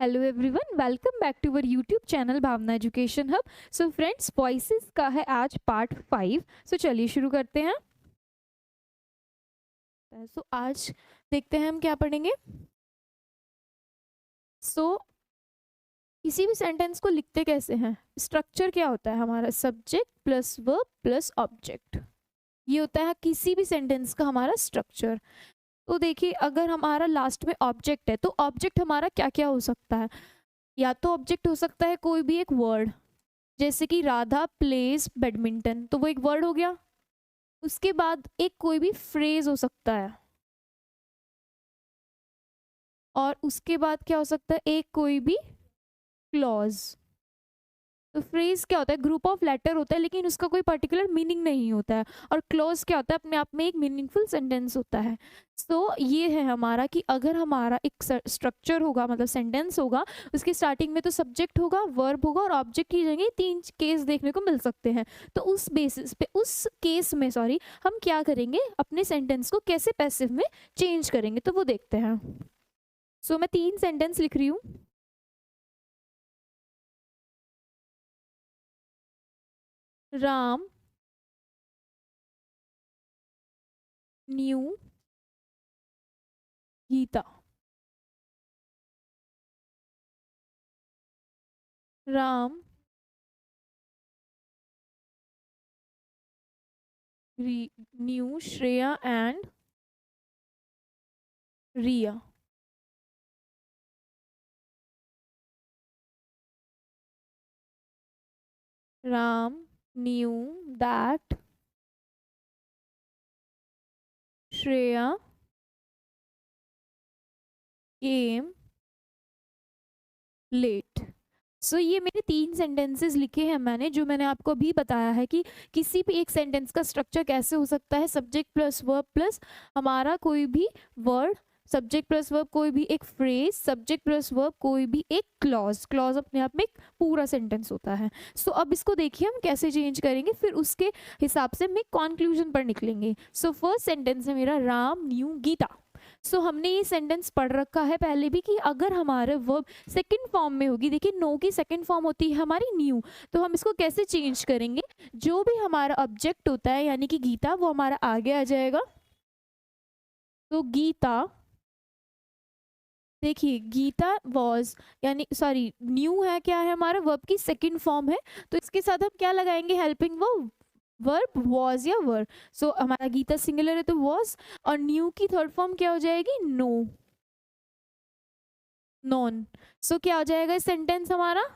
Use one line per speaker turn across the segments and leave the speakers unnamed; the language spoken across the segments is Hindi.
Hello everyone, welcome back to our YouTube channel Bhavana education hub. So friends, voices का है आज पार्ट 5। सो चलिए शुरू करते हैं। सो आज देखते हैं हम क्या पढ़ेंगे। सो किसी भी सेंटेंस को लिखते कैसे हैं, स्ट्रक्चर क्या होता है हमारा, subject plus verb plus object. ये होता है किसी भी सेंटेंस का हमारा स्ट्रक्चर। तो देखिए, अगर हमारा लास्ट में ऑब्जेक्ट है तो ऑब्जेक्ट हमारा क्या क्या हो सकता है। या तो ऑब्जेक्ट हो सकता है कोई भी एक वर्ड, जैसे कि राधा प्लेज बैडमिंटन, तो वो एक वर्ड हो गया। उसके बाद एक कोई भी फ्रेज हो सकता है, और उसके बाद क्या हो सकता है, एक कोई भी क्लॉज। तो फ्रेज क्या होता है, ग्रुप ऑफ लेटर होता है लेकिन उसका कोई पर्टिकुलर मीनिंग नहीं होता है। और क्लॉज क्या होता है, अपने आप में एक मीनिंगफुल सेंटेंस होता है। सो ये है हमारा कि अगर हमारा एक स्ट्रक्चर होगा, मतलब सेंटेंस होगा, उसकी स्टार्टिंग में तो सब्जेक्ट होगा, वर्ब होगा और ऑब्जेक्ट की जगह 3 केस देखने को मिल सकते हैं। तो उस बेसिस पे, उस केस में हम क्या करेंगे, अपने सेंटेंस को कैसे पैसिव में चेंज करेंगे, तो वो देखते हैं। सो मैं 3 सेंटेंस लिख रही हूँ। Ram knew Geeta. Ram knew Shreya and Riya. Ram knew that Shreya came late। So ये मेरे 3 सेंटेंसेस लिखे हैं मैंने, जो मैंने आपको अभी बताया है कि किसी भी एक सेंटेंस का स्ट्रक्चर कैसे हो सकता है, सब्जेक्ट प्लस वर्ब प्लस हमारा कोई भी वर्ड, सब्जेक्ट प्लस वर्ब कोई भी एक फ्रेज, सब्जेक्ट प्लस वर्ब कोई भी एक क्लॉज। क्लॉज अपने आप में एक पूरा सेंटेंस होता है। सो अब इसको देखिए हम कैसे चेंज करेंगे, फिर उसके हिसाब से हम कंक्लूजन पर निकलेंगे। सो फर्स्ट सेंटेंस है मेरा, राम न्यू गीता। सो हमने ये सेंटेंस पढ़ रखा है पहले भी कि अगर हमारा वर्ब सेकंड फॉर्म में होगी, देखिए नो की सेकंड फॉर्म होती है हमारी न्यू, तो हम इसको कैसे चेंज करेंगे, जो भी हमारा ऑब्जेक्ट होता है यानी कि गीता, वो हमारा आगे आ जाएगा। तो गीता, देखिए गीता वॉज, यानी सॉरी न्यू है, क्या है हमारा, वर्ब की सेकंड फॉर्म है। तो इसके साथ हम क्या लगाएंगे, हेल्पिंग वर्ब वॉज या वर। सो हमारा गीता सिंगुलर है तो वॉज, और न्यू की थर्ड फॉर्म क्या हो जाएगी, नो, नॉन। सो क्या हो जाएगा इस सेंटेंस हमारा,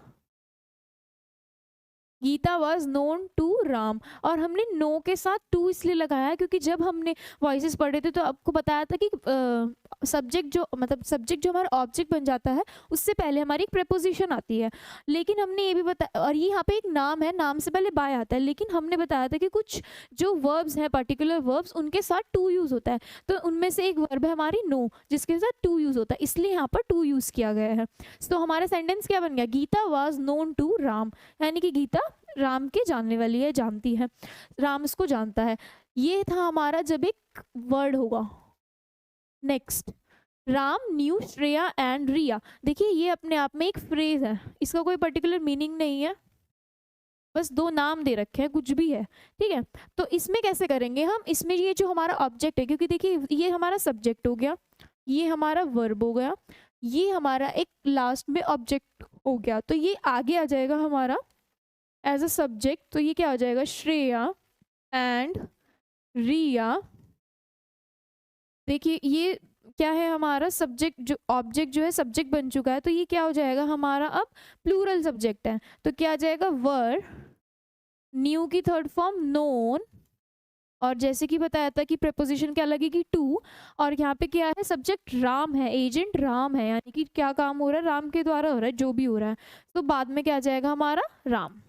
Geeta was known to Ram. और हमने नो के साथ टू इसलिए लगाया क्योंकि जब हमने वॉइसेस पढ़े थे तो आपको बताया था कि सब्जेक्ट जो, मतलब सब्जेक्ट जो हमारा ऑब्जेक्ट बन जाता है, उससे पहले हमारी एक प्रेपोजिशन आती है। लेकिन हमने ये भी बताया, और ये यहाँ पे एक नाम है, नाम से पहले बाय आता है, लेकिन हमने बताया था कि कुछ जो वर्ब्स हैं, पर्टिकुलर वर्ब्स, उनके साथ टू यूज होता है। तो उनमें से एक वर्ब है हमारी नो, जिसके साथ टू यूज होता है, इसलिए यहाँ पर टू यूज किया गया है। तो हमारा सेंटेंस क्या बन गया, Geeta was known to Ram, यानी कि गीता राम के जानने वाली है, जानती है, राम उसको जानता है। ये था हमारा जब एक वर्ड होगा। Next, Ram knew Shreya and Riya. देखिए ये अपने आप में एक फ्रेज है, इसका कोई पर्टिकुलर मीनिंग नहीं है, बस 2 नाम दे रखे हैं, कुछ भी है, ठीक है। तो इसमें कैसे करेंगे हम, इसमें ये जो हमारा ऑब्जेक्ट है, क्योंकि देखिए ये हमारा सब्जेक्ट हो गया, ये हमारा वर्ब हो गया, ये हमारा एक लास्ट में ऑब्जेक्ट हो गया, तो ये आगे आ जाएगा हमारा एज अ सब्जेक्ट। तो ये क्या हो जाएगा, श्रेया एंड रिया। देखिए ये क्या है, हमारा सब्जेक्ट, जो ऑब्जेक्ट जो है सब्जेक्ट बन चुका है, तो ये क्या हो जाएगा हमारा, अब प्लूरल सब्जेक्ट है, तो क्या आ जाएगा, वर, न्यू की थर्ड फॉर्म नोन, और जैसे कि बताया था कि प्रेपोजिशन क्या लगेगी, टू, और यहाँ पे क्या है, सब्जेक्ट राम है, एजेंट राम है, यानी कि क्या काम हो रहा है, राम के द्वारा हो रहा है, जो भी हो रहा है, तो बाद में क्या आ जाएगा हमारा, राम।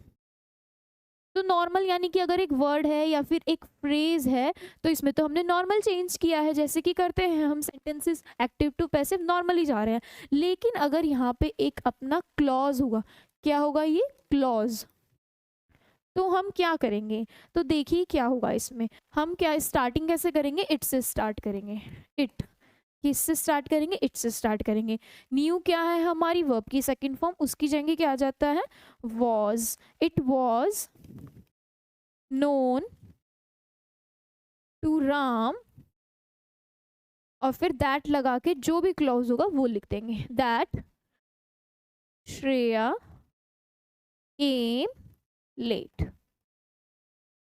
तो नॉर्मल, यानी कि अगर एक वर्ड है या फिर एक फ्रेज है, तो इसमें तो हमने नॉर्मल चेंज किया है, जैसे कि करते हैं हम sentences active to passive, normally जा रहे हैं। लेकिन अगर यहाँ पे एक अपना क्लॉज होगा, क्या होगा, ये क्लॉज, तो हम क्या करेंगे, तो देखिए क्या होगा इसमें, हम क्या स्टार्टिंग कैसे करेंगे, इट से स्टार्ट करेंगे, इट। किससे स्टार्ट करेंगे, इट से स्टार्ट करेंगे। न्यू क्या है हमारी वर्ब की सेकंड फॉर्म, उसकी जगह क्या आ जाता है, was. It was known to Ram, और फिर दैट लगा के जो भी क्लॉज होगा वो लिख देंगे, दैट श्रेया केम लेट।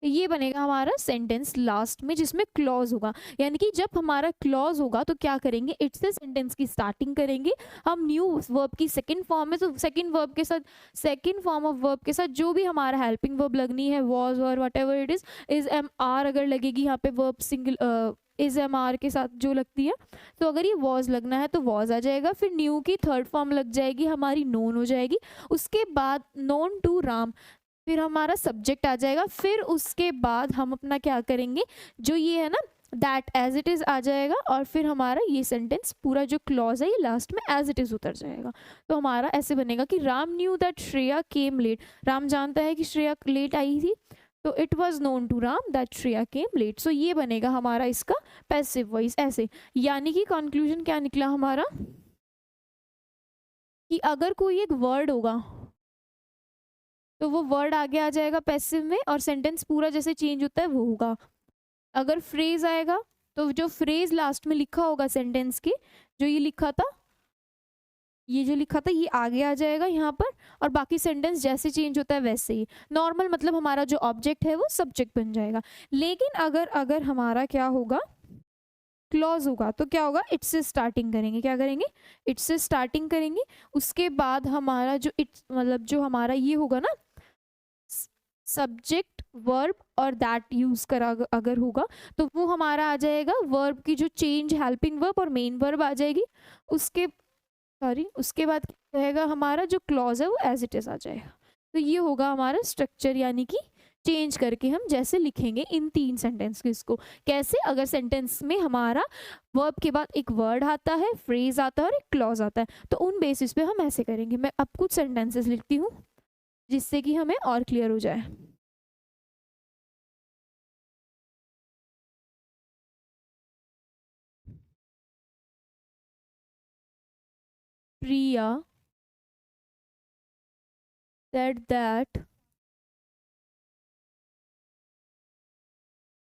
ये बनेगा हमारा सेंटेंस लास्ट में जिसमें क्लॉज होगा। यानी कि जब हमारा क्लॉज होगा तो क्या करेंगे, इट से सेंटेंस की स्टार्टिंग करेंगे हम। न्यू वर्ब की सेकंड फॉर्म है तो सेकंड वर्ब के साथ, सेकंड फॉर्म ऑफ वर्ब के साथ जो भी हमारा हेल्पिंग वर्ब लगनी है, वॉज और whatever it is am are अगर लगेगी यहाँ पे verb singular, is am are के साथ जो लगती है, तो अगर ये वॉज लगना है तो वॉज आ जाएगा। फिर न्यू की थर्ड फॉर्म लग जाएगी हमारी, नोन हो जाएगी। उसके बाद नोन टू राम, फिर हमारा सब्जेक्ट आ जाएगा। फिर उसके बाद हम अपना क्या करेंगे, जो ये है ना दैट एज इट इज़ आ जाएगा, और फिर हमारा ये सेंटेंस पूरा जो क्लॉज है ये लास्ट में एज इट इज़ उतर जाएगा। तो हमारा ऐसे बनेगा कि Ram knew that Shreya came late, Ram जानता है कि श्रेया लेट आई थी, तो it was known to Ram that Shreya came late. So ये बनेगा हमारा इसका पैसिव वॉइस ऐसे। यानी कि कंक्लूजन क्या निकला हमारा, कि अगर कोई एक वर्ड होगा तो वो वर्ड आगे आ जाएगा पैसिव में, और सेंटेंस पूरा जैसे चेंज होता है वो होगा। अगर फ्रेज आएगा तो जो फ्रेज लास्ट में लिखा होगा सेंटेंस के, जो ये लिखा था, ये जो लिखा था ये आगे आ जाएगा यहाँ पर, और बाकी सेंटेंस जैसे चेंज होता है वैसे ही। नॉर्मल मतलब हमारा जो ऑब्जेक्ट है वो सब्जेक्ट बन जाएगा। लेकिन अगर अगर हमारा क्या होगा, क्लॉज होगा, तो क्या होगा, इट से स्टार्टिंग करेंगे। क्या करेंगे, इट से स्टार्टिंग करेंगे। उसके बाद हमारा जो इट मतलब जो हमारा ये होगा ना, सब्जेक्ट वर्ब और दैट यूज करा अगर होगा तो वो हमारा आ जाएगा वर्ब की जो चेंज हेल्पिंग वर्ब और मेन वर्ब आ जाएगी। उसके उसके बाद क्या रहेगा, हमारा जो क्लॉज है वो एज इट इज आ जाएगा। तो ये होगा हमारा स्ट्रक्चर, यानी कि चेंज करके हम जैसे लिखेंगे इन तीन सेंटेंस को। इसको कैसे, अगर सेंटेंस में हमारा वर्ब के बाद एक वर्ड आता है, फ्रेज आता है और एक क्लॉज आता है, तो उन बेसिस पे हम ऐसे करेंगे। मैं अब कुछ सेंटेंसेस लिखती हूँ जिससे कि हमें और क्लियर हो जाए। Priya said that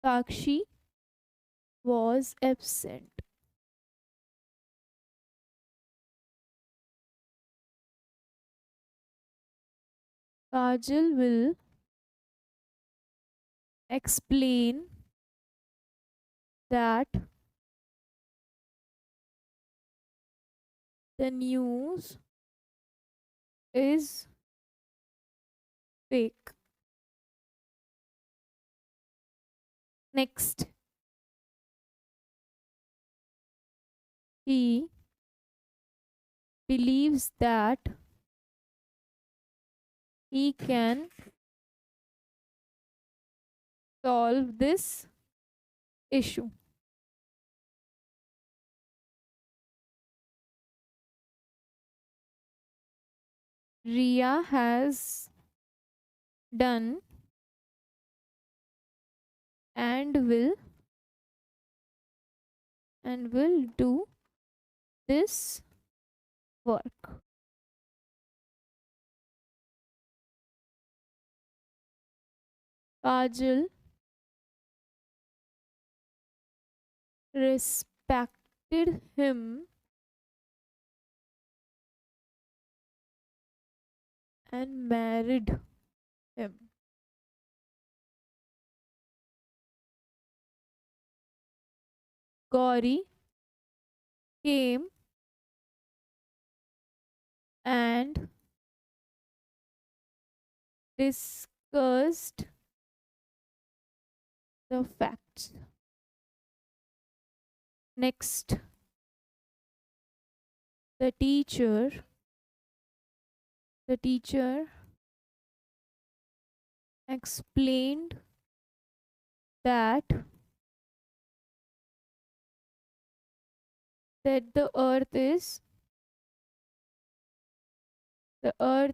Sakshi was absent. Kajal will explain that the news is fake. Next, he believes that he can solve this issue. Ria has done and will do this work. Kajal respected him and married him. Gauri came and discussed the facts. Next, the teacher the teacher explained that that the earth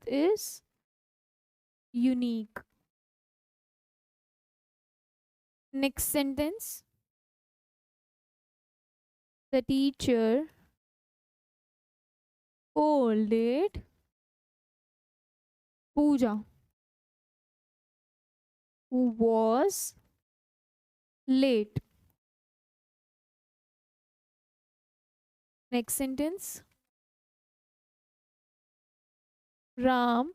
is unique. Next sentence, The teacher scolded Pooja, who was late. Next sentence. Ram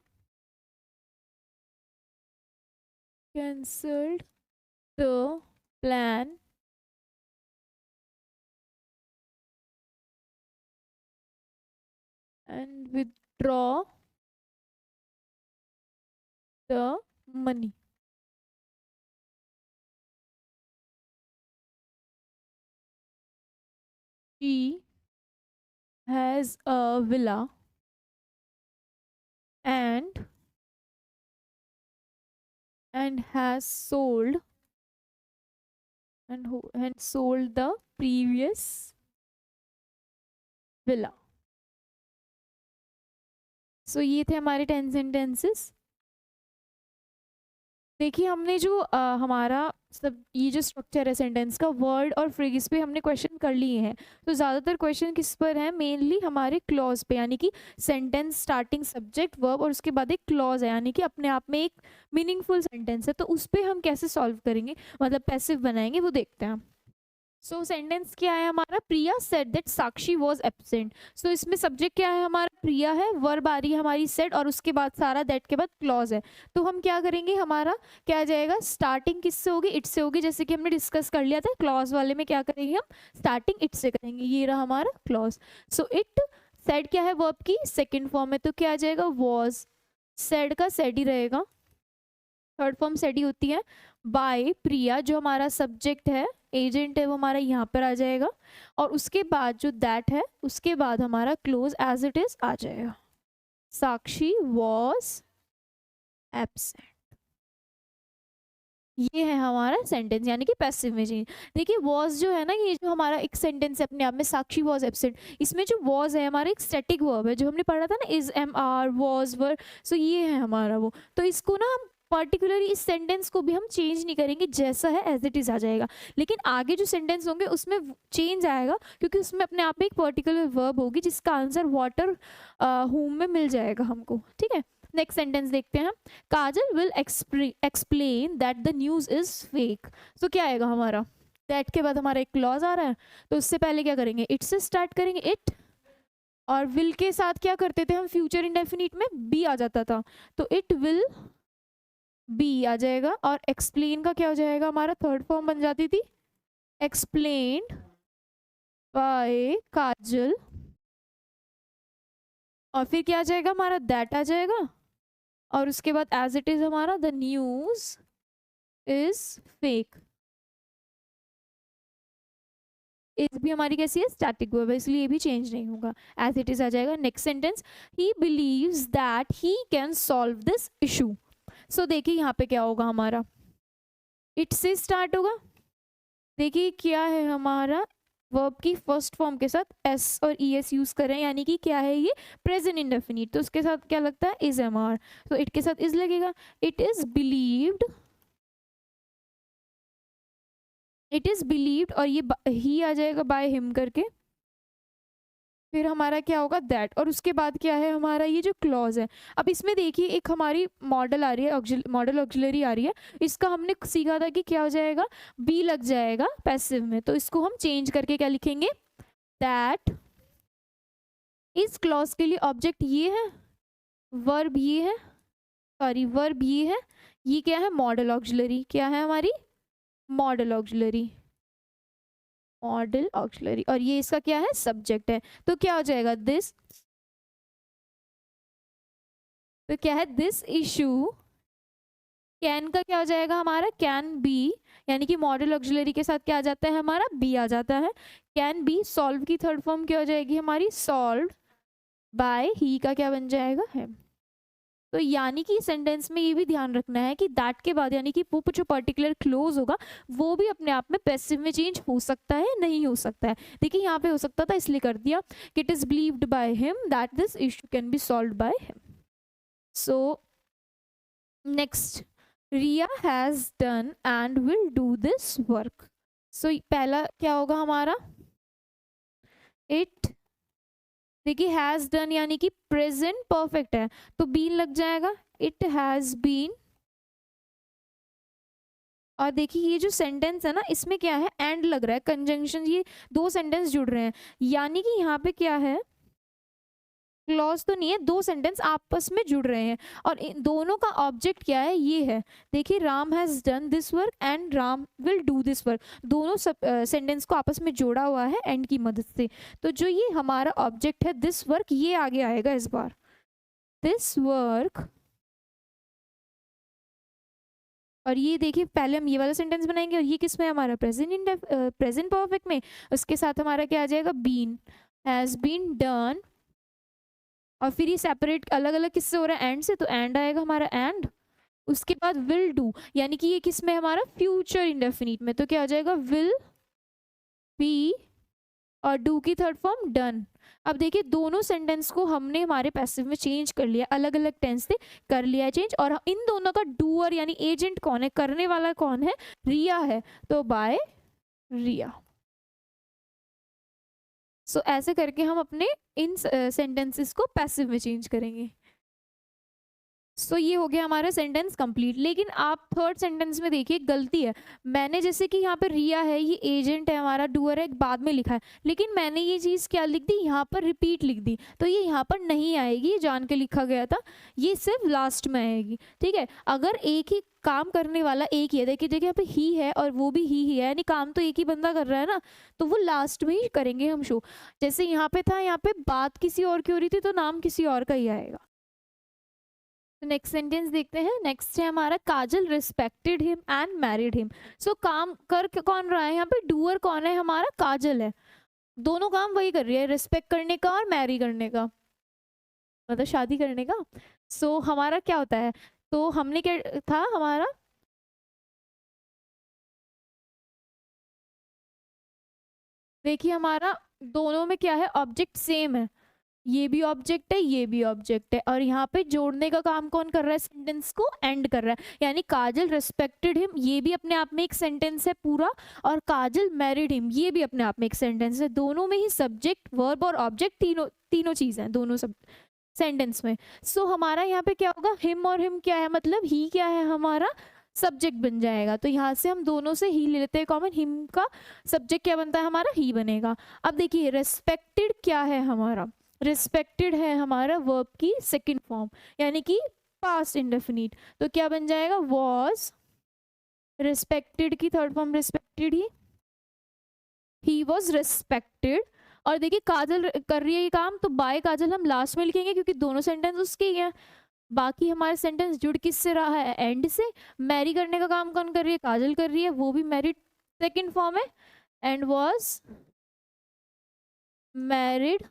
cancelled the plan and withdraw the money. She has a villa and has sold and sold the previous villa. So ये थे हमारे 10 sentences. देखिए हमने जो हमारा सब ये जो स्ट्रक्चर है सेंटेंस का, वर्ड और फ्रेज पे हमने क्वेश्चन कर लिए हैं। तो ज़्यादातर क्वेश्चन किस पर है? मेनली हमारे क्लॉज पे, यानी कि सेंटेंस स्टार्टिंग सब्जेक्ट वर्ब और उसके बाद एक क्लॉज है, यानी कि अपने आप में एक मीनिंगफुल सेंटेंस है। तो उस पर हम कैसे सॉल्व करेंगे, मतलब पैसिव बनाएंगे, वो देखते हैं। सो सेंटेंस क्या है हमारा? Priya said that Sakshi was absent. So इसमें सब्जेक्ट क्या है हमारा? प्रिया है, वर्ब आ रही है हमारी सेड, और उसके बाद सारा दैट के बाद क्लॉज है। तो हम क्या करेंगे, हमारा क्या आ जाएगा? स्टार्टिंग किससे होगी? इट से होगी, जैसे कि हमने डिस्कस कर लिया था। क्लॉज वाले में क्या करेंगे हम? स्टार्टिंग इट से करेंगे। ये रहा हमारा क्लॉज। सो इट सेड क्या है? वर्ब की सेकेंड फॉर्म है, तो क्या आ जाएगा? वॉज। सेड का सेड ही रहेगा, थर्ड फॉर्म सेड ही होती है। बाय प्रिया, जो हमारा सब्जेक्ट है, एजेंट है, वो हमारा यहाँ पर आ जाएगा, और उसके बाद जो दैट है उसके बाद हमारा क्लोज एज इट इज आ जाएगा। साक्षी वॉज एब्सेंट। ये है हमारा सेंटेंस, यानी कि पैसिव में चेंज। देखिए वॉज जो है ना, ये जो हमारा एक सेंटेंस है अपने आप में, साक्षी वॉज एब्सेंट, इसमें जो वॉज है हमारा एक स्टैटिक वर्ब है, जो हमने पढ़ा था ना, is am are was were. So ये है हमारा वो। तो इसको ना हम पर्टिकुलरली इस सेंटेंस को भी हम चेंज नहीं करेंगे, जैसा है एज इट इज आ जाएगा। लेकिन आगे जो सेंटेंस होंगे उसमें चेंज आएगा, क्योंकि उसमें अपने आप में एक पर्टिकुलर वर्ब होगी जिसका आंसर वाटर होम में मिल जाएगा हमको। ठीक है, नेक्स्ट सेंटेंस देखते हैं। Kajal will explain that the news is fake. तो क्या आएगा हमारा? दैट के बाद हमारा एक क्लॉज आ रहा है, तो उससे पहले क्या करेंगे? इट से स्टार्ट करेंगे, इट। और विल के साथ क्या करते थे हम? फ्यूचर इंडेफिनिट में बी आ जाता था, तो इट विल बी आ जाएगा। और एक्सप्लेन का क्या हो जाएगा? हमारा थर्ड फॉर्म बन जाती थी, एक्सप्लेन्ड बाय काजल। और फिर क्या आ जाएगा हमारा? दैट आ जाएगा, और उसके बाद एज इट इज हमारा the news is fake. Is भी हमारी कैसी है? स्टैटिक वर्ब है, इसलिए ये भी चेंज नहीं होगा, एज इट इज आ जाएगा। Next sentence, he believes that he can solve this issue. So देखिए यहाँ पे क्या होगा हमारा? इट से स्टार्ट होगा। देखिए क्या है हमारा? वर्ब की फर्स्ट फॉर्म के साथ एस और ई एस यूज करें, यानी कि क्या है ये? Present indefinite. तो उसके साथ क्या लगता है? इज एम आर, तो इट के साथ इज लगेगा। It is believed, it is believed, और ये ही आ जाएगा बाय हिम करके। फिर हमारा क्या होगा? दैट, और उसके बाद क्या है हमारा? ये जो क्लॉज है। अब इसमें देखिए एक हमारी मॉडल आ रही है, मॉडल ऑक्सिलरी आ रही है। इसका हमने सीखा था कि क्या हो जाएगा? बी लग जाएगा पैसिव में, तो इसको हम चेंज करके क्या लिखेंगे? दैट। इस क्लॉज के लिए ऑब्जेक्ट ये है, वर्ब ये है, सॉरी वर्ब ये है, ये क्या है? Model auxiliary. क्या है हमारी? मॉडल ऑक्सिलरी, मॉडल ऑक्सिलरी, और ये इसका क्या है? सब्जेक्ट है। तो क्या हो जाएगा? दिस। तो क्या है? दिस इशू कैन का क्या हो जाएगा हमारा? कैन बी, यानी कि मॉडल ऑक्सिलरी के साथ क्या आ जाता है हमारा? बी आ जाता है। कैन बी सॉल्व की थर्ड फॉर्म क्या हो जाएगी हमारी? सॉल्व्ड बाय ही का क्या बन जाएगा? है। तो यानी कि सेंटेंस में ये भी ध्यान रखना है कि दैट के बाद, यानी कि वो जो पर्टिकुलर क्लोज होगा वो भी अपने आप में पैसिव में चेंज हो सकता है, नहीं हो सकता है। देखिए यहाँ पे हो सकता था, इसलिए कर दिया कि it is believed by him that this issue can be solved by him. So next, Riya has done and will do this work. So पहला क्या होगा हमारा? इट, देखिए हैज डन यानी कि प्रेजेंट परफेक्ट है तो बीन लग जाएगा, इट हैज बीन। और देखिए ये जो सेंटेंस है ना इसमें क्या है, एंड लग रहा है, कंजंक्शन, ये दो सेंटेंस जुड़ रहे हैं, यानी कि यहाँ पे क्या है, क्लॉज तो नहीं है, दो सेंटेंस आपस में जुड़ रहे हैं और इन दोनों का ऑब्जेक्ट क्या है, ये है। देखिए Ram has done this work and Ram will do this work, दोनों सेंटेंस को आपस में जोड़ा हुआ है एंड की मदद से। तो जो ये हमारा ऑब्जेक्ट है दिस वर्क, ये आगे आएगा इस बार, दिस वर्क। और ये देखिए पहले हम ये वाला सेंटेंस बनाएंगे और ये किस में हमारा, प्रेजेंट परफेक्ट में, उसके साथ हमारा क्या आ जाएगा, बीन, हैज बीन डन। और फिर ये सेपरेट अलग अलग किससे हो रहा है, एंड से, तो एंड आएगा हमारा एंड। उसके बाद विल डू, यानी कि ये किस में हमारा, फ्यूचर इंडेफिनिट में, तो क्या आ जाएगा, विल बी, और डू की थर्ड फॉर्म डन। अब देखिए दोनों सेंटेंस को हमने हमारे पैसिव में चेंज कर लिया, अलग अलग टेंस से कर लिया चेंज, और इन दोनों का डूअर यानी एजेंट कौन है, करने वाला कौन है, रिया है, तो बाय रिया। सो ऐसे करके हम अपने इन सेंटेंसेस को पैसिव में चेंज करेंगे। सो ये हो गया हमारा सेंटेंस कंप्लीट। लेकिन आप थर्ड सेंटेंस में देखिए गलती है, मैंने जैसे कि यहाँ पर रिया है, ये एजेंट है हमारा, डूअर है, बाद में लिखा है, लेकिन मैंने ये चीज़ क्या लिख दी, यहाँ पर रिपीट लिख दी, तो ये यहाँ पर नहीं आएगी, ये जान के लिखा गया था, ये सिर्फ लास्ट में आएगी। ठीक है, अगर एक ही काम करने वाला एक ही है, देखिए देखिए यहाँ पे ही है और वो भी ही है, यानी काम तो एक ही बंदा कर रहा है ना, तो वो लास्ट में ही करेंगे हम शो। जैसे यहाँ पे था, यहाँ पे बात किसी और की हो रही थी, तो नाम किसी और का ही आएगा। तो नेक्स्ट सेंटेंस देखते हैं। नेक्स्ट है हमारा, Kajal respected him and married him. So काम कर कौन रहा है यहाँ पे, डूअर कौन है हमारा, काजल है, दोनों काम वही कर रही है, रिस्पेक्ट करने का और मैरी करने का, मतलब शादी करने का। सो हमारा क्या होता है, तो हमने क्या था हमारा, देखिए हमारा दोनों में क्या है, ऑब्जेक्ट सेम है, ये भी ऑब्जेक्ट है, ये भी ऑब्जेक्ट है, और यहाँ पे जोड़ने का काम कौन कर रहा है, सेंटेंस को एंड कर रहा है, यानी काजल रिस्पेक्टेड हिम, ये भी अपने आप में एक सेंटेंस है पूरा, और काजल मैरिड हिम, ये भी अपने आप में एक सेंटेंस है, दोनों में ही सब्जेक्ट वर्ब और ऑब्जेक्ट तीनों तीनों चीज है दोनों सब सेंटेंस में। सो हमारा यहाँ पे क्या होगा, हिम और हिम क्या है, मतलब ही क्या है हमारा, सब्जेक्ट बन जाएगा, तो यहाँ से हम दोनों से ही ले लेते हैं कॉमन, हिम का सब्जेक्ट क्या बनता है हमारा, ही बनेगा। अब देखिए रेस्पेक्टेड क्या है हमारा, रिस्पेक्टेड है हमारा वर्ब की सेकंड फॉर्म, यानी कि पास्ट इंडेफिनिट, तो क्या बन जाएगा, वॉज रिस्पेक्टेड की third form respected, he was respected. और देखिए काजल कर रही है ये काम, तो बाय काजल हम लास्ट में लिखेंगे क्योंकि दोनों सेंटेंस उसके ही हैं। बाकी हमारे सेंटेंस जुड़ किससे रहा है, एंड से। मैरी करने का काम कौन कर रही है, काजल कर रही है, वो भी मैरिड सेकंड फॉर्म है, एंड वॉज मैरिड।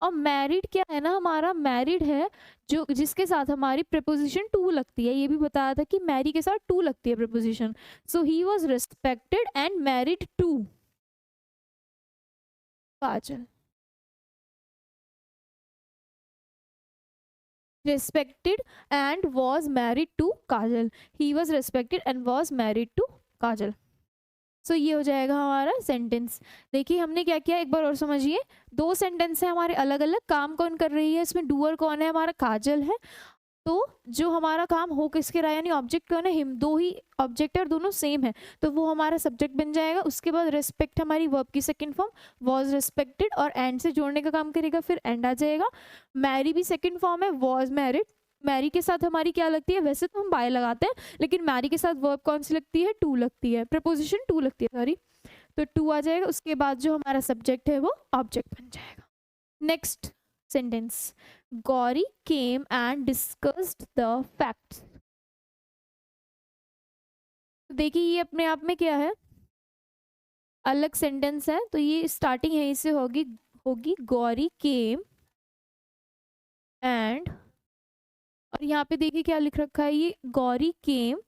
और मैरिड क्या है ना हमारा, मैरिड है जो जिसके साथ हमारी प्रीपोजिशन टू लगती है, ये भी बताया था कि मैरी के साथ टू लगती है preposition. So he was respected and married to Kajal, respected and was married to Kajal. He was respected and was married to Kajal. सो ये हो जाएगा हमारा सेंटेंस। देखिए हमने क्या किया, एक बार और समझिए, दो सेंटेंस है हमारे अलग अलग, काम कौन कर रही है, इसमें डूअर कौन है हमारा, काजल है, तो जो हमारा काम हो किसके रहा है, यानी ऑब्जेक्ट कौन है, हिम, दो ही ऑब्जेक्ट है और दोनों सेम है, तो वो हमारा सब्जेक्ट बन जाएगा। उसके बाद रिस्पेक्ट हमारी वर्ब की सेकंड फॉर्म, वॉज रिस्पेक्टेड, और एंड से जोड़ने का काम करेगा, फिर एंड आ जाएगा। मैरी भी सेकंड फॉर्म है, वॉज मैरिड, मैरी के साथ हमारी क्या लगती है, वैसे तो हम बाय लगाते हैं, लेकिन मैरी के साथ वर्ब कौन सी लगती है, टू लगती है, प्रपोजिशन टू लगती है सॉरी, तो टू आ जाएगा। उसके बाद जो हमारा सब्जेक्ट है वो ऑब्जेक्ट बन जाएगा। Next sentence, Gauri came and discussed the facts. देखिए ये अपने आप में क्या है, अलग सेंटेंस है, तो ये स्टार्टिंग यहीं से होगी होगी गौरी केम एंड, और यहाँ पे देखिए क्या लिख रखा है, ये गौरी केम,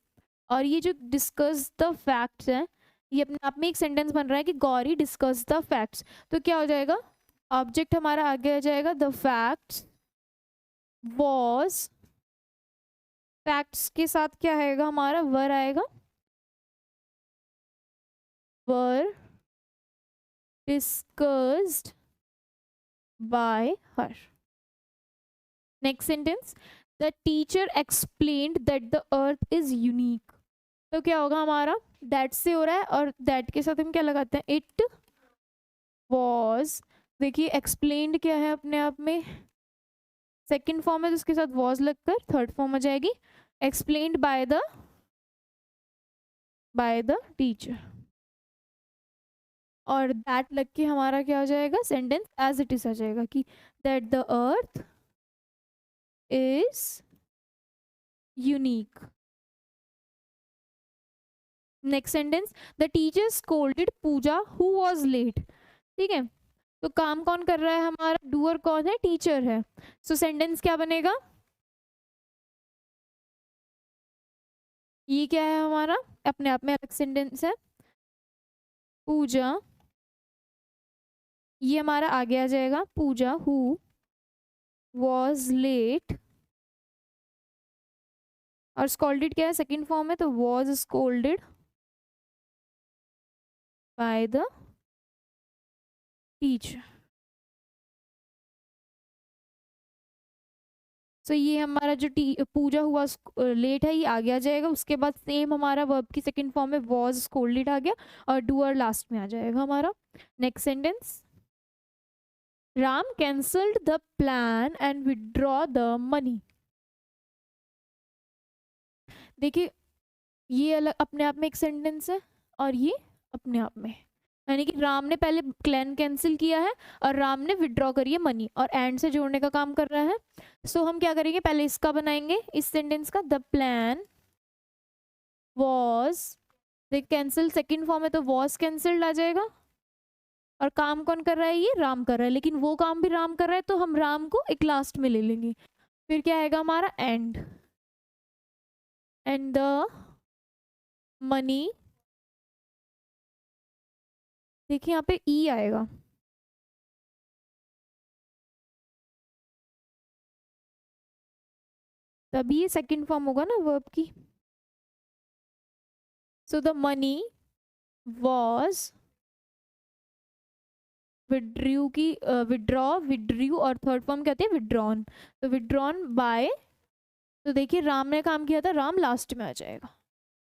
और ये जो डिस्कस द फैक्ट्स है, ये अपने आप में एक सेंटेंस बन रहा है कि गौरी डिस्कस द फैक्ट्स, तो क्या हो जाएगा, ऑब्जेक्ट हमारा आगे आ जाएगा, द फैक्ट्स वॉज, फैक्ट्स के साथ क्या आएगा हमारा, वर आएगा, were discussed by her. Next sentence, the teacher explained that the earth is unique. तो क्या होगा हमारा, that से हो रहा है और that के साथ हम क्या लगाते हैं, it was. देखिए explained क्या है अपने आप में, सेकंड फॉर्म है तो उसके साथ was लगकर थर्ड फॉर्म हो जाएगी, explained by the teacher, और दैट लग के हमारा क्या हो जाएगा, सेंटेंस एज इट इज आ जाएगा कि that the earth is unique. Next sentence, the teacher scolded Pooja who was late. ठीक है, तो काम कौन कर रहा है हमारा, डूअर कौन है, टीचर है. सो सेंटेंस क्या बनेगा, ये क्या है हमारा, अपने आप में अलग सेंटेंस है. पूजा, ये हमारा आगे आ जाएगा, पूजा हु वॉज लेट, और स्कोल्डेड क्या है, सेकंड फॉर्म है तो was scolded by the teacher. So ये हमारा जो पूजा हुआ लेट है ये आगे आ जाएगा. उसके बाद सेम हमारा वर्ब की सेकंड फॉर्म में वॉज स्कोल्डेड आ गया और डूअर लास्ट में आ जाएगा हमारा. Next sentence, Ram cancelled the plan and withdraw the money. देखिए ये अलग अपने आप में एक सेंटेंस है और ये अपने आप में, यानी कि राम ने पहले प्लान कैंसिल किया है और राम ने विड्रॉ करी है मनी, और एंड से जोड़ने का काम कर रहा है. सो हम क्या करेंगे, पहले इसका बनाएंगे, इस सेंटेंस का, द प्लान वॉज, देख कैंसिल सेकंड फॉर्म है तो वॉज कैंसिल्ड आ जाएगा, और काम कौन कर रहा है, ये राम कर रहा है, लेकिन वो काम भी राम कर रहा है तो हम राम को एक लास्ट में ले लेंगे. फिर क्या आएगा हमारा, एंड द मनी, देखिए यहाँ पे ई आएगा, तभी ये सेकंड फॉर्म होगा ना वर्ब की. So the money was, withdrew की विड्रॉ, विड्रू, और थर्ड फॉर्म कहते हैं विड्रॉन, तो विड्रॉन बाय, तो देखिए राम ने काम किया था, राम लास्ट में आ जाएगा,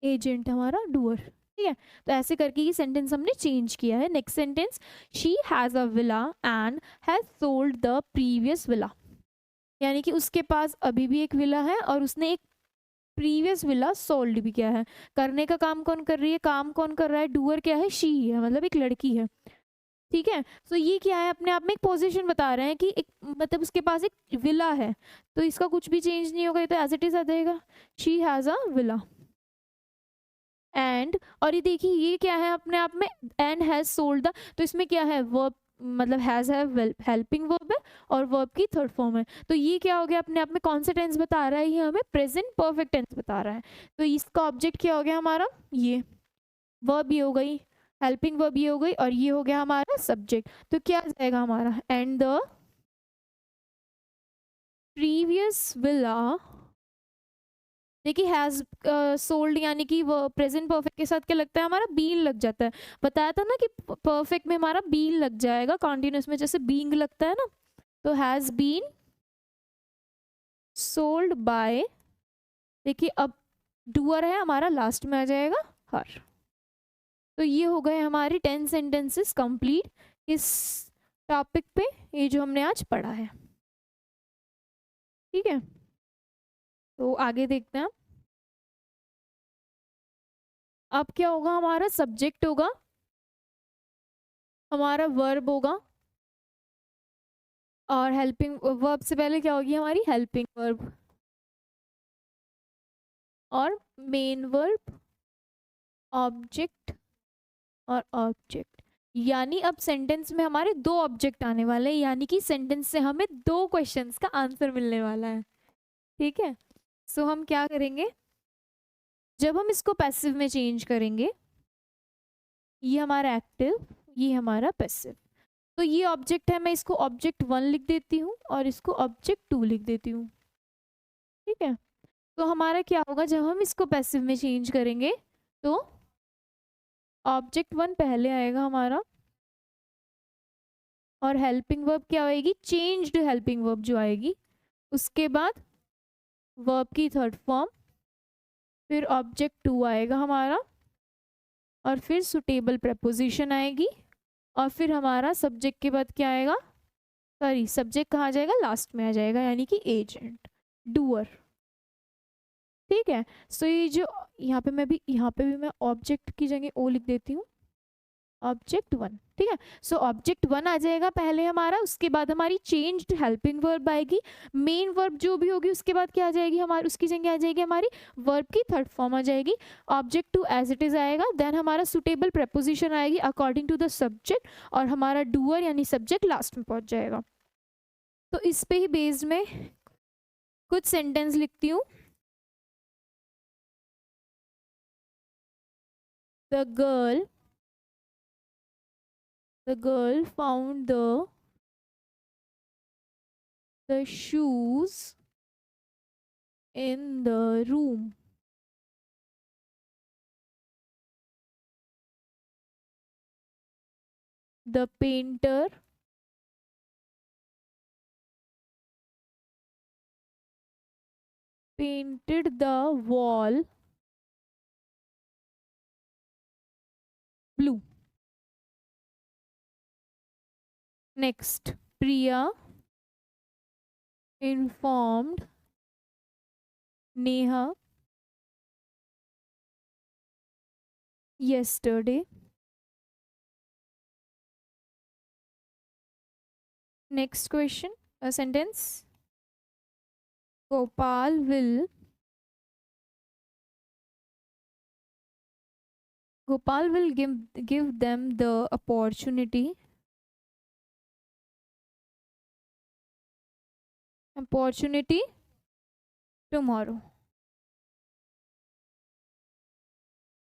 एजेंट हमारा डूअर. ठीक है, तो ऐसे करके ये सेंटेंस हमने चेंज किया है. Next sentence, she has a villa and has sold the previous villa. यानी कि उसके पास अभी भी एक विला है और उसने एक प्रीवियस विला सोल्ड भी किया है. करने का काम कौन कर रही है, काम कौन कर रहा है, डूअर क्या है, शी है, मतलब एक लड़की है. ठीक है, तो ये क्या है, अपने आप में एक पोजीशन बता रहे हैं कि एक, मतलब उसके पास एक विला है, तो इसका कुछ भी चेंज नहीं होगा, ये तो एज इट इज आ जाएगा, she has a villa. And, और ये देखिए ये क्या है अपने आप में, एंड हैज सोल्ड द, तो इसमें क्या है, वर्ब, मतलब हैज है हेल्पिंग वर्ब है और वर्ब की थर्ड फॉर्म है. तो ये क्या हो गया अपने आप में, कौन सा टेंस बता रहा है, ये हमें प्रेजेंट परफेक्ट टेंस बता रहा है. तो इसका ऑब्जेक्ट क्या हो गया हमारा, ये वर्ब ये हो गई, हेल्पिंग वर्ब ये हो गई, और ये हो गया हमारा सब्जेक्ट. तो क्या आ जाएगा हमारा, एंड द प्रीवियस विला, देखिए हैज सोल्ड, यानी कि वो प्रेजेंट परफेक्ट के साथ क्या लगता है हमारा, बीन लग जाता है. बताया था ना कि परफेक्ट में हमारा बीन लग जाएगा, कॉन्टिन्यूस में जैसे बीइंग लगता है ना, तो हैज बीन सोल्ड बाय, देखिए अब डूअर है हमारा, लास्ट में आ जाएगा हर. तो ये हो गए हमारे 10 सेंटेंसेस कंप्लीट इस टॉपिक पे, ये जो हमने आज पढ़ा है. ठीक है, तो आगे देखते हैं. अब क्या होगा, हमारा सब्जेक्ट होगा, हमारा वर्ब होगा, और हेल्पिंग वर्ब से पहले क्या होगी हमारी, हेल्पिंग वर्ब, और मेन वर्ब, ऑब्जेक्ट और ऑब्जेक्ट. यानी अब सेंटेंस में हमारे 2 ऑब्जेक्ट आने वाले हैं, यानी कि सेंटेंस से हमें 2 क्वेश्चंस का आंसर मिलने वाला है. ठीक है, सो हम क्या करेंगे, जब हम इसको पैसिव में चेंज करेंगे, ये हमारा एक्टिव, ये हमारा पैसिव, तो ये ऑब्जेक्ट है, मैं इसको ऑब्जेक्ट 1 लिख देती हूँ और इसको ऑब्जेक्ट 2 लिख देती हूँ. ठीक है, तो हमारा क्या होगा, जब हम इसको पैसिव में चेंज करेंगे तो ऑब्जेक्ट 1 पहले आएगा हमारा, और हेल्पिंग वर्ब क्या होएगी, चेंज्ड हेल्पिंग वर्ब जो आएगी, उसके बाद वर्ब की थर्ड फॉर्म, फिर ऑब्जेक्ट टू आएगा हमारा, और फिर सुटेबल प्रपोजिशन आएगी, और फिर हमारा सब्जेक्ट के बाद क्या आएगा, सॉरी सब्जेक्ट कहाँ जाएगा, लास्ट में आ जाएगा, यानी कि एजेंट, डूअर। ठीक है, सो ये जो यहाँ पे भी मैं ऑब्जेक्ट की जगह ओ लिख देती हूँ, ऑब्जेक्ट वन। ठीक है, सो ऑब्जेक्ट वन आ जाएगा पहले हमारा, उसके बाद हमारी चेंज्ड हेल्पिंग वर्ब आएगी, मेन वर्ब जो भी होगी उसके बाद क्या आ जाएगी हमारी, उसकी जगह आ जाएगी हमारी वर्ब की थर्ड फॉर्म आ जाएगी, object two as it is आएगा, देन हमारा सुटेबल प्रपोजिशन आएगी अकॉर्डिंग टू द सब्जेक्ट, और हमारा डूअर यानी सब्जेक्ट लास्ट में पहुंच जाएगा। तो इस पे ही बेस्ड में कुछ सेंटेंस लिखती हूँ। The girl found the shoes in the room. The painter painted the wall blue. Next, Priya informed Neha yesterday. Next question, a sentence. Gopal will give them the opportunity tomorrow.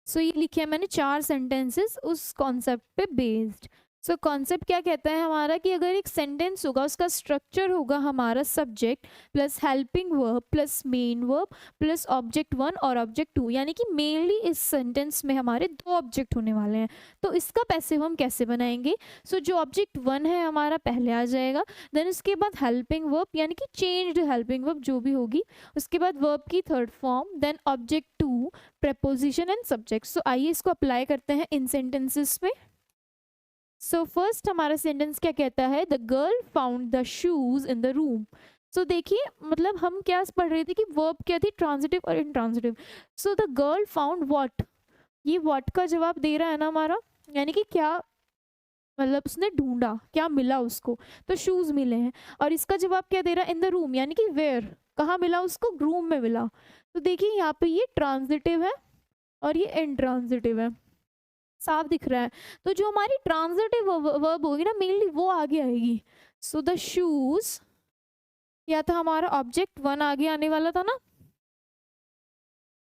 सो ये लिखे हैं मैंने 4 सेंटेंसेस उस कॉन्सेप्ट पे बेस्ड। सो कॉन्सेप्ट क्या कहता है हमारा कि अगर एक सेंटेंस होगा उसका स्ट्रक्चर होगा हमारा subject plus helping verb plus main verb plus object one और ऑब्जेक्ट टू, यानी कि मेनली इस सेंटेंस में हमारे 2 ऑब्जेक्ट होने वाले हैं। तो इसका पैसिव हम कैसे बनाएंगे, सो जो ऑब्जेक्ट वन है हमारा पहले आ जाएगा, देन उसके बाद हेल्पिंग वर्ब यानी कि चेंज्ड हेल्पिंग वर्ब जो भी होगी, उसके बाद वर्ब की third form, then object to, preposition and subject. So आइए इसको अप्लाई करते हैं इन सेंटेंसेस में। सो फर्स्ट हमारा सेंटेंस क्या कहता है, the girl found the shoes in the room. So देखिए मतलब हम क्या पढ़ रहे थे कि वर्ब क्या थी, ट्रांजिटिव और intransitive. So the girl found what, ये व्हाट का जवाब दे रहा है ना हमारा, यानी कि क्या मतलब उसने ढूंढा, क्या मिला उसको, तो शूज मिले हैं। और इसका जवाब क्या दे रहा है, इन द रूम, यानी कि वेयर, कहाँ मिला उसको, रूम में मिला। तो देखिए यहाँ पे ये ट्रांजिटिव है और ये इंट्रांजिटिव है, साफ दिख रहा है। तो जो हमारी ट्रांजिटिव वर्ब होगी ना मेनली वो आगे आएगी। सो द शूज, या था हमारा ऑब्जेक्ट वन आगे आने वाला था ना,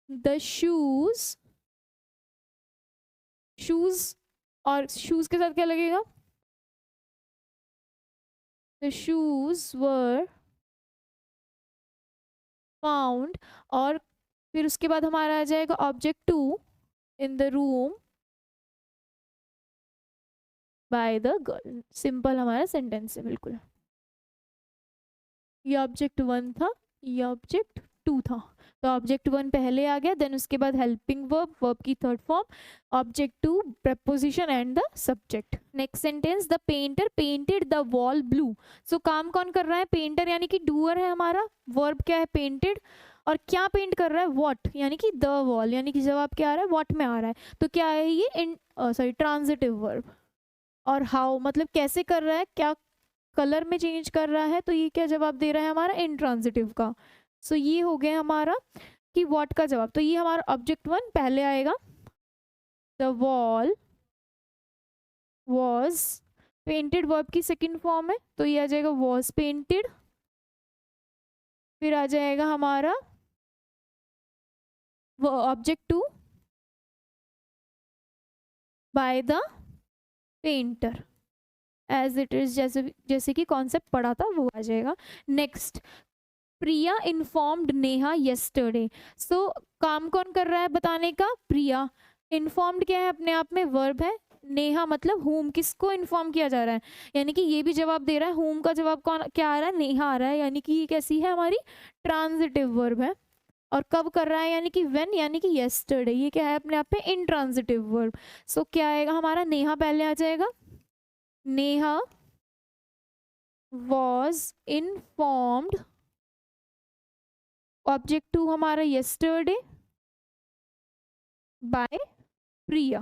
द शूज, शूज और शूज के साथ क्या लगेगा, द शूज वर फाउंड, और फिर उसके बाद हमारा आ जाएगा object two in the room by the girl. Simple हमारा सेंटेंस है बिल्कुल। ये ऑब्जेक्ट वन था, ये ऑब्जेक्ट टू था, तो ऑब्जेक्ट वन पहले आ गया, देन उसके बाद हेल्पिंग वर्ब, वर्ब की third form, object to, preposition and the subject. Next sentence, the painter painted the wall blue. So काम कौन कर रहा है, पेंटर यानी कि डूअर है हमारा, वर्ब क्या है पेंटेड, और क्या पेंट कर रहा है, व्हाट, यानी कि द वॉल, यानी कि जवाब क्या आ रहा है, व्हाट में आ रहा है। तो क्या है ये इन सॉरी ट्रांजिटिव वर्ब। और हाउ मतलब कैसे कर रहा है, क्या कलर में चेंज कर रहा है, तो ये क्या जवाब दे रहा है हमारा, इंट्रांजिटिव का। सो ये हो गया हमारा कि व्हाट का जवाब। तो ये हमारा ऑब्जेक्ट वन पहले आएगा, the wall was painted, verb की सेकंड फॉर्म है, तो ये आ जाएगा वॉज पेंटेड। फिर आ जाएगा हमारा वो object two by the painter as it is, जैसे कि कॉन्सेप्ट पढ़ा था वो आ जाएगा। Next, Priya informed Neha yesterday. So काम कौन कर रहा है बताने का, प्रिया। इन्फॉर्म्ड क्या है, अपने आप में वर्ब है, नेहा मतलब whom, किसको इन्फॉर्म किया जा रहा है, यानी कि ये भी जवाब दे रहा है, whom का जवाब कौन क्या आ रहा है, नेहा आ रहा है, यानी कि ये कैसी है हमारी ट्रांजिटिव वर्ब है। और कब कर रहा है, यानी कि when, यानी कि yesterday, ये क्या है अपने आप में इंट्रांजिटिव वर्ब। सो क्या आएगा हमारा, नेहा पहले आ जाएगा, Neha was informed, object two हमारा yesterday बाय प्रिया।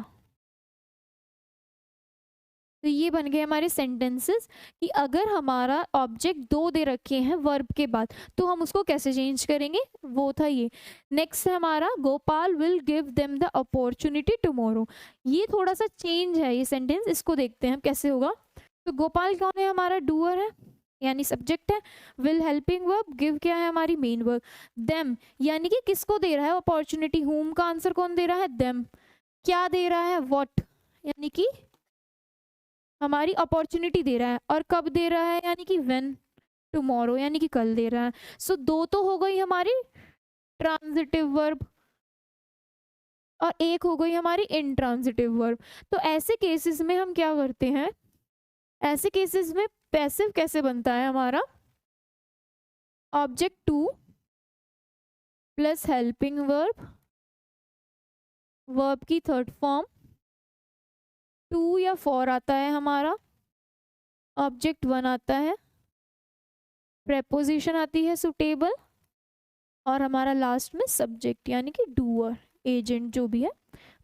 तो ये बन गए हमारे सेंटेंसेस कि अगर हमारा ऑब्जेक्ट दो दे रखे हैं वर्ब के बाद तो हम उसको कैसे चेंज करेंगे, वो था ये। नेक्स्ट है हमारा Gopal will give them the opportunity tomorrow. ये थोड़ा सा चेंज है ये सेंटेंस, इसको देखते हैं कैसे होगा। तो गोपाल कौन है, हमारा डूअर है यानी सब्जेक्ट है, विल हेल्पिंग वर्ब, गिव क्या है हमारी मेन वर्ब, देम यानी कि किसको दे रहा है अपॉर्चुनिटी, होम का आंसर कौन दे रहा है, देम, क्या दे रहा है, व्हाट, यानी कि हमारी अपॉर्चुनिटी दे रहा है, और कब दे रहा है, यानी कि व्हेन, टुमारो यानी कि कल दे रहा है। सो दो तो हो गई हमारी ट्रांजिटिव वर्ब और एक हो गई हमारी इनट्रांजिटिव वर्ब। तो ऐसे केसेस में हम क्या करते हैं, ऐसे केसेस में पैसिव कैसे बनता है हमारा, object two plus helping verb, verb की थर्ड फॉर्म, टू या फोर आता है हमारा, ऑब्जेक्ट वन आता है, प्रेपोजिशन आती है सुटेबल, और हमारा लास्ट में सब्जेक्ट यानी कि डूअर, एजेंट जो भी है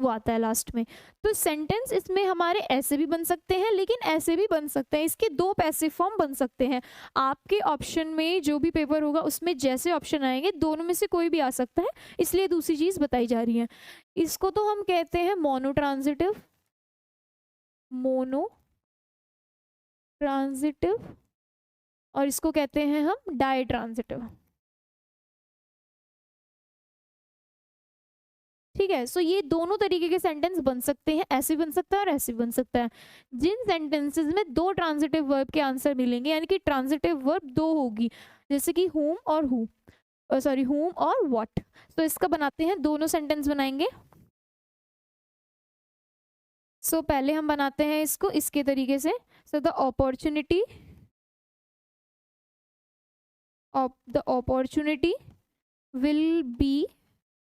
वो आता है लास्ट में। तो सेंटेंस इसमें हमारे ऐसे भी बन सकते हैं लेकिन ऐसे भी बन सकते हैं, इसके दो पैसिव फॉर्म बन सकते हैं। आपके ऑप्शन में जो भी पेपर होगा उसमें जैसे ऑप्शन आएंगे दोनों में से कोई भी आ सकता है, इसलिए दूसरी चीज बताई जा रही है। इसको तो हम कहते हैं मोनो ट्रांजिटिव, मोनो ट्रांजिटिव, और इसको कहते हैं हम डाई ट्रांजिटिव। ठीक है, सो ये दोनों तरीके के सेंटेंस बन सकते हैं, ऐसे बन सकता है और ऐसे बन सकता है। जिन सेंटेंसेस में दो ट्रांजिटिव वर्ब के आंसर मिलेंगे यानी कि ट्रांजिटिव वर्ब दो होगी, जैसे कि whom और who, सॉरी whom और what, तो इसका बनाते हैं, दोनों सेंटेंस बनाएंगे। सो पहले हम बनाते हैं इसको इसके तरीके से, so the opportunity will be,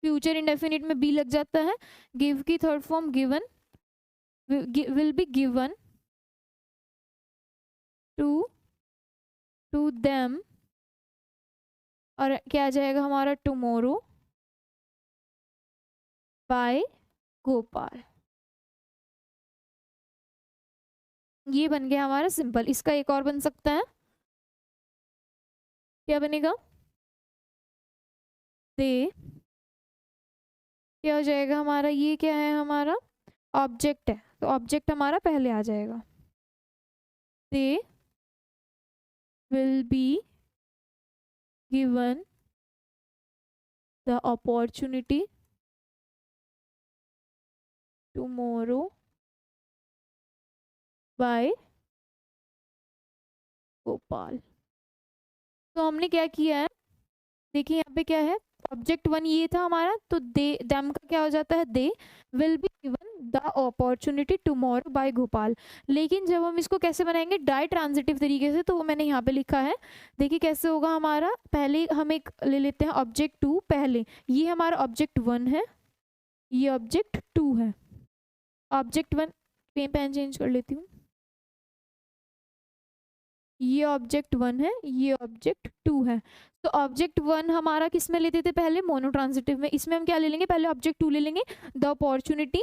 future indefinite में बी लग जाता है, गिव की third form given, will be given to them, और क्या आ जाएगा हमारा टुमारो बाय गोपाल। ये बन गया हमारा सिंपल। इसका एक और बन सकता है, क्या बनेगा, दे, क्या हो जाएगा हमारा, ये क्या है हमारा ऑब्जेक्ट है तो ऑब्जेक्ट हमारा पहले आ जाएगा, they will be given the opportunity tomorrow by Gopal. तो हमने क्या किया है, देखिए यहाँ पे क्या है, ऑब्जेक्ट वन ये था हमारा, तो दे देम का क्या हो जाता है, they will be given the opportunity tomorrow by Gopal. लेकिन जब हम इसको कैसे बनाएंगे डाई ट्रांजिटिव तरीके से, तो वो मैंने यहाँ पे लिखा है, देखिए कैसे होगा हमारा, पहले हम एक ले लेते हैं ऑब्जेक्ट टू, पहले ये हमारा ऑब्जेक्ट वन है, ये ऑब्जेक्ट टू है, ऑब्जेक्ट वन, पेन चेंज कर लेती हूँ, ये ऑब्जेक्ट वन है, ये ऑब्जेक्ट टू है। तो ऑब्जेक्ट वन हमारा किस में लेते थे पहले, मोनो ट्रांजिटिव में, इसमें हम क्या ले लेंगे, पहले ऑब्जेक्ट टू ले लेंगे द अपॉर्चुनिटी,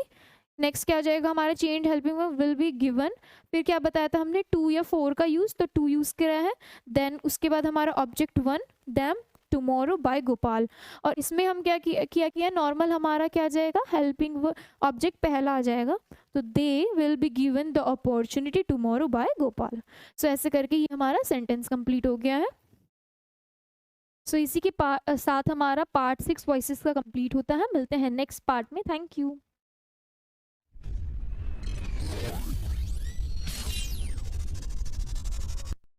नेक्स्ट क्या हो जाएगा हमारा change helping verb will be given, फिर क्या बताया था हमने टू या फोर का यूज, तो टू यूज करा है, देन उसके बाद हमारा object one, them tomorrow by Gopal, और इसमें हम क्या किया नॉर्मल हमारा क्या आ जाएगा, हेल्पिंग ऑब्जेक्ट पहला आ जाएगा, तो they will be given the opportunity tomorrow by Gopal. So ऐसे करके ये हमारा सेंटेंस कंप्लीट हो गया है। सो इसी के साथ हमारा पार्ट 6 वॉइसेस का कंप्लीट होता है। मिलते हैं नेक्स्ट पार्ट में। Thank you.